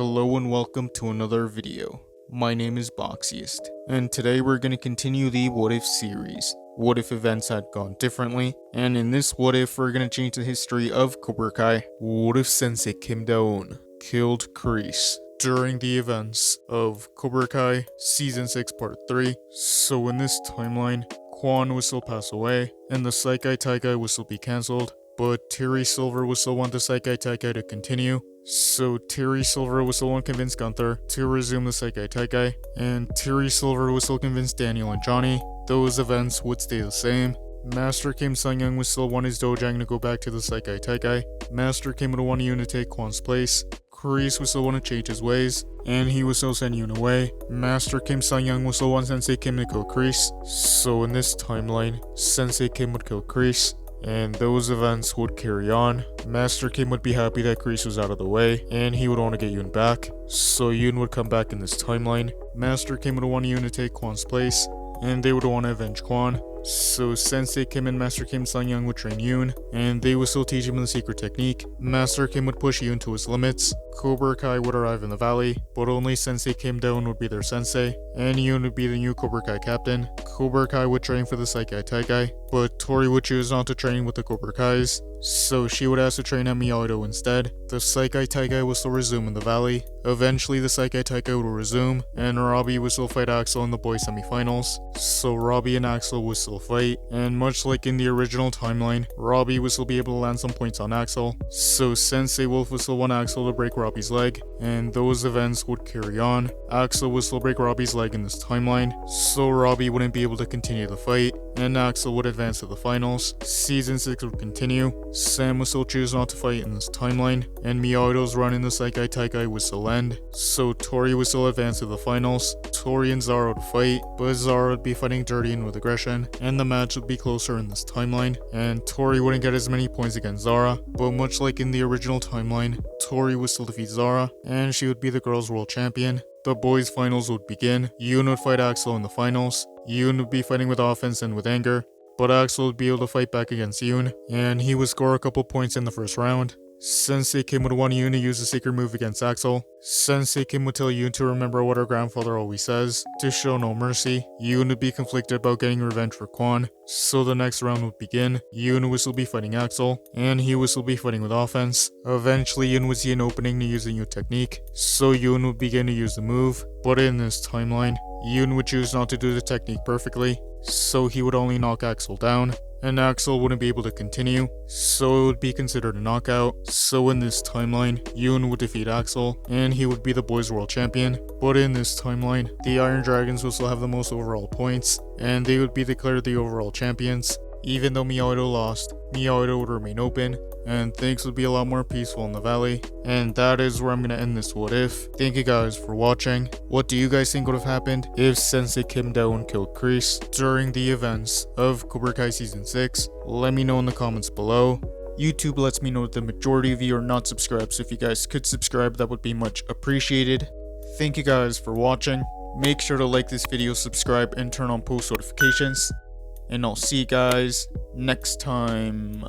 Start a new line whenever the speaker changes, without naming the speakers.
Hello and welcome to another video. My name is Boxiest, and today we're going to continue the What If series. What if events had gone differently? And in this What If, we're going to change the history of Cobra Kai. What if Sensei Kim Da-Eun killed Kreese during the events of Cobra Kai Season 6 Part 3? So in this timeline, Quan will still pass away, and the Saikai Taikai will still be cancelled. But Terry Silver will still want the Saikai Taikai to continue, so Terry Silver will still want to convince Gunther to resume the Saikai Taikai, and Terry Silver will still convince Daniel and Johnny. Those events would stay the same. Master Kim Sung-young would still want his Dojang to go back to the Saikai Taikai. Master Kim would want Yoon to take Kwan's place. Kreese would still want to change his ways, and he would still send Yoon away. Master Kim Sung-young would still want Sensei Kim to kill Kreese. So in this timeline, Sensei Kim would kill Kreese, and those events would carry on. Master Kim would be happy that Kreese was out of the way, and he would want to get Yoon back. So Yoon would come back in this timeline. Master Kim would want Yoon to take Kwan's place, and they would want to avenge Kwan. So Sensei Kim and Master Kim Sung-young would train Yoon, and they would still teach him the secret technique. Master Kim would push Yoon to his limits. Cobra Kai would arrive in the valley, but only Sensei Kim Da-Eun would be their sensei, and Yoon would be the new Cobra Kai captain. Cobra Kai would train for the Saikai Taikai, but Tori would choose not to train with the Cobra Kais, so she would ask to train at Miyagi-Do instead. The Saikai Taikai will still resume in the valley. Eventually the Saikai Taikai will resume, and Robbie would still fight Axel in the boys semifinals. So Robbie and Axel would still fight, and much like in the original timeline, Robbie would still be able to land some points on Axel. So Sensei Wolf would still want Axel to break Robbie's leg, and those events would carry on. Axel would still break Robbie's leg in this timeline, so Robbie wouldn't be able to continue the fight, and Axel would advance to the finals. Season 6 would continue. Sam would still choose not to fight in this timeline, and Miyagi-Do's run in the Saikai Taikai would still end. So Tori would still advance to the finals. Tori and Zara would fight, but Zara would be fighting dirty and with aggression, and the match would be closer in this timeline, and Tori wouldn't get as many points against Zara. But much like in the original timeline, Tori would still defeat Zara, and she would be the girls' world champion. The boys' finals would begin. Yoon would fight Axel in the finals. Yoon would be fighting with offense and with anger, but Axel would be able to fight back against Yoon, and he would score a couple points in the first round. Sensei Kim would want Yoon to use a secret move against Axel. Sensei Kim would tell Yoon to remember what her grandfather always says, to show no mercy. Yoon would be conflicted about getting revenge for Kwan, so the next round would begin. Yoon would still be fighting Axel, and he would still be fighting with offense. Eventually Yoon would see an opening to use a new technique, so Yoon would begin to use the move, but in this timeline, Yoon would choose not to do the technique perfectly, so he would only knock Axel down, and Axel wouldn't be able to continue, so it would be considered a knockout. So in this timeline, Yoon would defeat Axel, and he would be the boys' world champion. But in this timeline, the Iron Dragons will still have the most overall points, and they would be declared the overall champions. Even though Miyagi-Do lost, Miyagi-Do would remain open, and things would be a lot more peaceful in the valley. And that is where I'm gonna end this What If. Thank you guys for watching. What do you guys think would have happened if Sensei Kim Da-Eun killed Kreese during the events of Cobra Kai Season 6? Let me know in the comments below. YouTube lets me know that the majority of you are not subscribed, so if you guys could subscribe, that would be much appreciated. Thank you guys for watching. Make sure to like this video, subscribe, and turn on post notifications. And I'll see you guys next time.